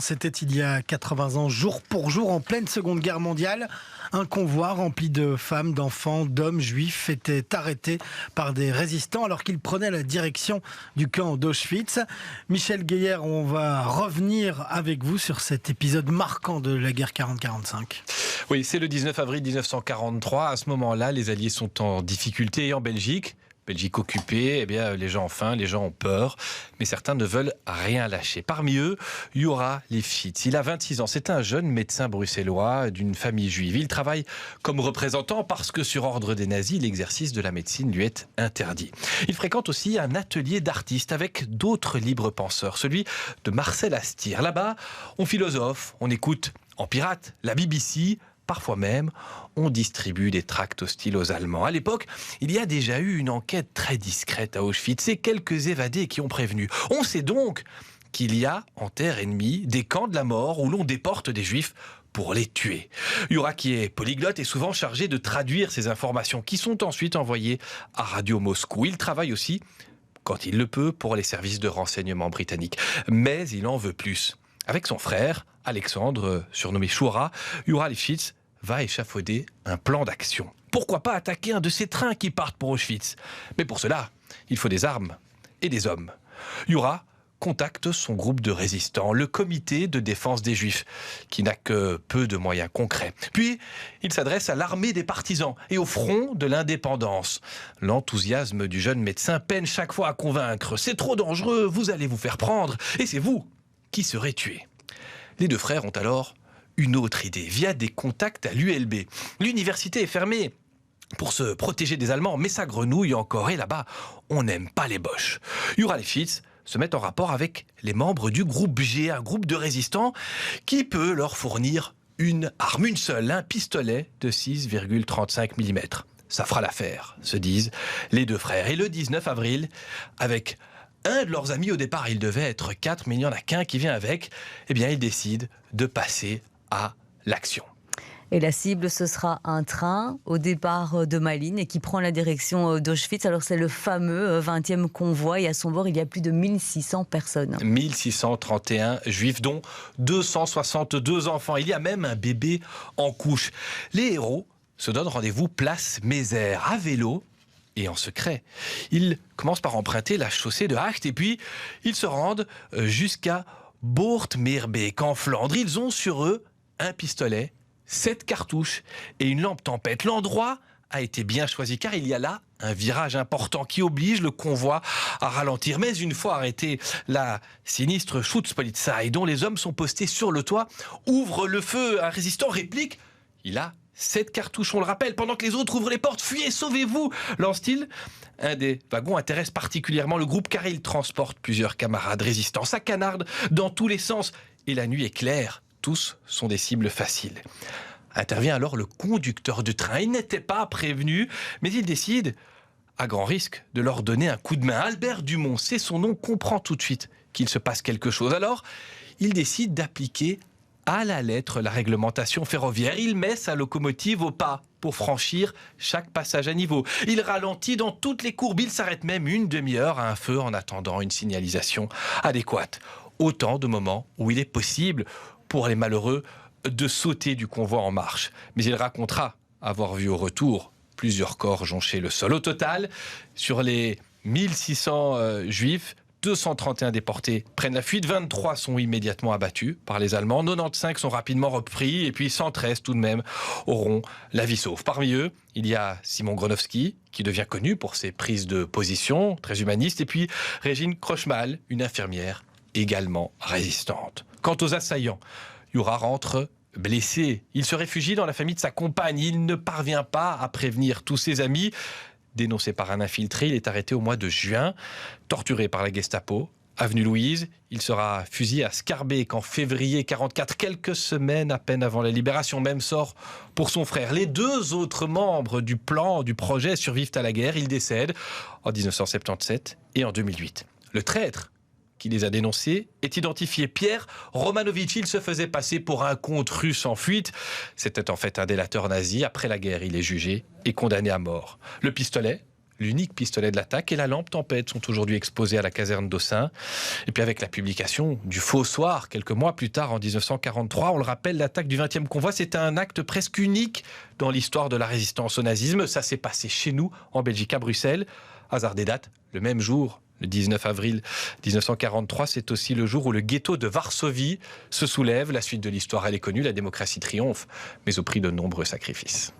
C'était il y a 80 ans, jour pour jour, en pleine Seconde Guerre mondiale. Un convoi rempli de femmes, d'enfants, d'hommes juifs était arrêté par des résistants alors qu'ils prenaient la direction du camp d'Auschwitz. Michel Guéyer, on va revenir avec vous sur cet épisode marquant de la guerre 40-45. Oui, c'est le 19 avril 1943. À ce moment-là, les Alliés sont en difficulté en Belgique occupée, eh bien, les gens ont faim, les gens ont peur, mais certains ne veulent rien lâcher. Parmi eux, Yura Lifshitz. Il a 26 ans. C'est un jeune médecin bruxellois d'une famille juive. Il travaille comme représentant parce que, sur ordre des nazis, l'exercice de la médecine lui est interdit. Il fréquente aussi un atelier d'artistes avec d'autres libres penseurs, celui de Marcel Astier. Là-bas, on philosophe, on écoute en pirate la BBC. Parfois même, on distribue des tracts hostiles aux Allemands. À l'époque, il y a déjà eu une enquête très discrète à Auschwitz et quelques évadés qui ont prévenu. On sait donc qu'il y a, en terre ennemie, des camps de la mort où l'on déporte des Juifs pour les tuer. Yura, qui est polyglotte, est souvent chargé de traduire ces informations qui sont ensuite envoyées à Radio Moscou. Il travaille aussi, quand il le peut, pour les services de renseignement britanniques. Mais il en veut plus. Avec son frère, Alexandre, surnommé Choura, Yura Lifshitz va échafauder un plan d'action. Pourquoi pas attaquer un de ces trains qui partent pour Auschwitz? Mais pour cela, il faut des armes et des hommes. Yura contacte son groupe de résistants, le comité de défense des Juifs, qui n'a que peu de moyens concrets. Puis, il s'adresse à l'armée des partisans et au front de l'indépendance. L'enthousiasme du jeune médecin peine chaque fois à convaincre. C'est trop dangereux, vous allez vous faire prendre, et c'est vous qui serez tué. Les deux frères ont alors une autre idée, via des contacts à l'ULB. L'université est fermée pour se protéger des Allemands, mais ça grenouille encore, et là-bas, on n'aime pas les Boches. Yura Lifshitz se met en rapport avec les membres du groupe G, un groupe de résistants qui peut leur fournir une arme, une seule, un pistolet de 6,35 mm. Ça fera l'affaire, se disent les deux frères. Et le 19 avril, avec un de leurs amis, au départ, il devait être 4, mais il n'y en a qu'un qui vient avec, eh bien, ils décident de passer à l'action. Et la cible, ce sera un train au départ de Malines et qui prend la direction d'Auschwitz. Alors c'est le fameux 20e convoi et à son bord, il y a plus de 1600 personnes. 1631 juifs, dont 262 enfants. Il y a même un bébé en couche. Les héros se donnent rendez-vous place Mézère, à vélo et en secret. Ils commencent par emprunter la chaussée de Hacht et puis ils se rendent jusqu'à Boort-Meerbeek en Flandre. Ils ont sur eux un pistolet, 7 cartouches et une lampe tempête. L'endroit a été bien choisi car il y a là un virage important qui oblige le convoi à ralentir. Mais une fois arrêté, la sinistre Schutzpolizei, dont les hommes sont postés sur le toit, ouvre le feu. Un résistant réplique « Il a 7 cartouches, on le rappelle, pendant que les autres ouvrent les portes. Fuyez, sauvez-vous » lance-t-il. Un des wagons intéresse particulièrement le groupe car il transporte plusieurs camarades résistants. Ça canarde dans tous les sens. Et la nuit est claire. Tous sont des cibles faciles. Intervient alors le conducteur du train. Il n'était pas prévenu, mais il décide, à grand risque, de leur donner un coup de main. Albert Dumont, c'est son nom, comprend tout de suite qu'il se passe quelque chose. Alors, il décide d'appliquer à la lettre la réglementation ferroviaire. Il met sa locomotive au pas pour franchir chaque passage à niveau. Il ralentit dans toutes les courbes. Il s'arrête même une demi-heure à un feu en attendant une signalisation adéquate. Autant de moments où il est possible pour les malheureux de sauter du convoi en marche. Mais il racontera avoir vu au retour plusieurs corps joncher le sol. Au total, sur les 1600 juifs, 231 déportés prennent la fuite, 23 sont immédiatement abattus par les Allemands, 95 sont rapidement repris et puis 113 tout de même auront la vie sauve. Parmi eux, il y a Simon Gronowski, qui devient connu pour ses prises de position très humanistes, et puis Régine Krochmal, une infirmière également résistante. Quant aux assaillants, Yura rentre blessé. Il se réfugie dans la famille de sa compagne. Il ne parvient pas à prévenir tous ses amis. Dénoncé par un infiltré, il est arrêté au mois de juin, torturé par la Gestapo. Avenue Louise, il sera fusillé à Schaerbeek en février 1944, quelques semaines à peine avant la libération. Même sort pour son frère. Les deux autres membres du projet survivent à la guerre. Ils décèdent en 1977 et en 2008. Le traître qui les a dénoncés est identifié. Pierre Romanovitch, il se faisait passer pour un comte russe en fuite. C'était en fait un délateur nazi. Après la guerre, il est jugé et condamné à mort. Le pistolet l'unique pistolet de l'attaque, et la lampe tempête sont aujourd'hui exposés à la caserne d'Aussin. Et puis avec la publication du Faux Soir, quelques mois plus tard, en 1943, on le rappelle, l'attaque du 20e convoi, c'était un acte presque unique dans l'histoire de la résistance au nazisme. Ça s'est passé chez nous, en Belgique, à Bruxelles. Hasard des dates, le même jour, le 19 avril 1943, c'est aussi le jour où le ghetto de Varsovie se soulève. La suite de l'histoire, elle est connue, la démocratie triomphe, mais au prix de nombreux sacrifices.